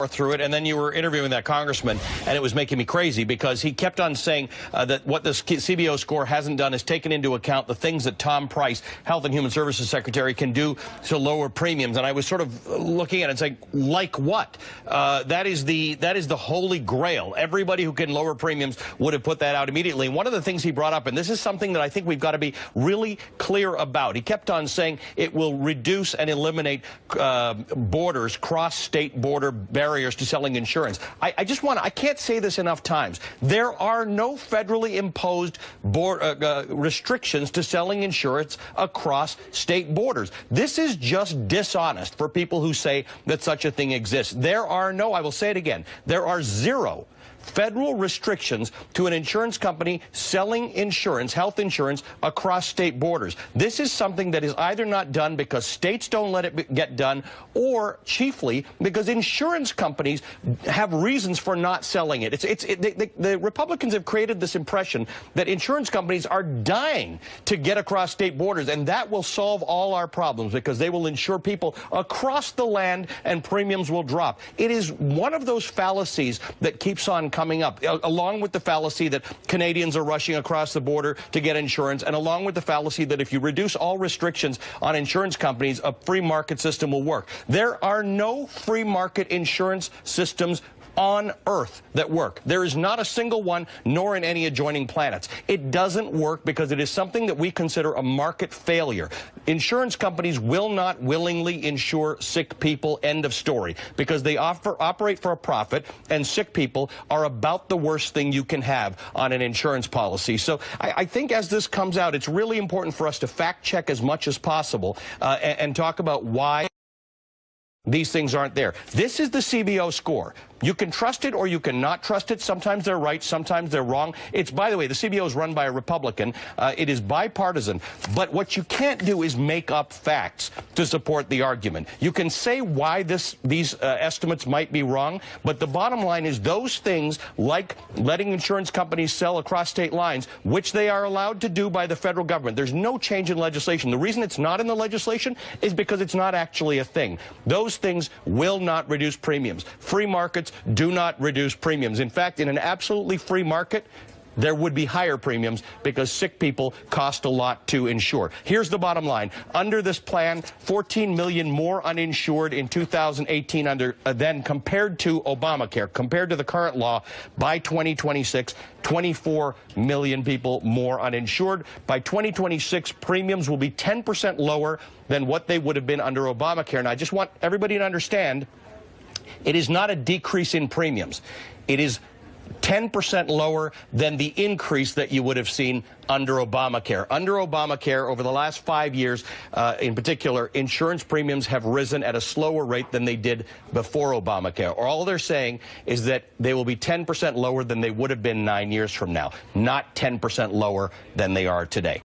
through it, and then you were interviewing that congressman, and it was making me crazy because he kept on saying that what this CBO score hasn't done is taken into account the things that Tom Price, Health and Human Services Secretary, can do to lower premiums. And I was sort of looking at it and saying, like what? That is the holy grail. Everybody who can lower premiums would have put that out immediately. And one of the things he brought up, and this is something that I think we've got to be really clear about, he kept on saying it will reduce and eliminate borders, cross-state border barriers to selling insurance. I can't say this enough times. There are no federally imposed restrictions to selling insurance across state borders. This is just dishonest for people who say that such a thing exists. There are no, I will say it again, there are zero federal restrictions to an insurance company selling insurance, health insurance, across state borders. This is something that is either not done because states don't let it get done, or chiefly because insurance companies have reasons for not selling it. The Republicans have created this impression that insurance companies are dying to get across state borders, and that will solve all our problems because they will insure people across the land and premiums will drop. It is one of those fallacies that keeps on coming up, along with the fallacy that Canadians are rushing across the border to get insurance, and along with the fallacy that if you reduce all restrictions on insurance companies, a free market system will work. There are no free market insurance systems on Earth that work. There is not a single one, nor in any adjoining planets. It doesn't work because it is something that we consider a market failure. Insurance companies will not willingly insure sick people, end of story, because they operate for a profit, and sick people are about the worst thing you can have on an insurance policy. So I think as this comes out, it's really important for us to fact check as much as possible and talk about why these things aren't there. This is the CBO score. You can trust it or you cannot trust it. Sometimes they're right, sometimes they're wrong. It's, by the way, the CBO is run by a Republican. It is bipartisan. But what you can't do is make up facts to support the argument. You can say why these estimates might be wrong, but the bottom line is those things, like letting insurance companies sell across state lines, which they are allowed to do by the federal government. There's no change in legislation. The reason it's not in the legislation is because it's not actually a thing. Those things will not reduce premiums. Free markets do not reduce premiums. In fact, in an absolutely free market, there would be higher premiums because sick people cost a lot to insure. Here's the bottom line. Under this plan, 14 million more uninsured in 2018 than compared to Obamacare. Compared to the current law, by 2026, 24 million people more uninsured. By 2026, premiums will be 10% lower than what they would have been under Obamacare. And I just want everybody to understand, it is not a decrease in premiums. It is 10% lower than the increase that you would have seen under Obamacare. Under Obamacare, over the last 5 years, in particular, insurance premiums have risen at a slower rate than they did before Obamacare. All they're saying is that they will be 10% lower than they would have been 9 years from now, not 10% lower than they are today.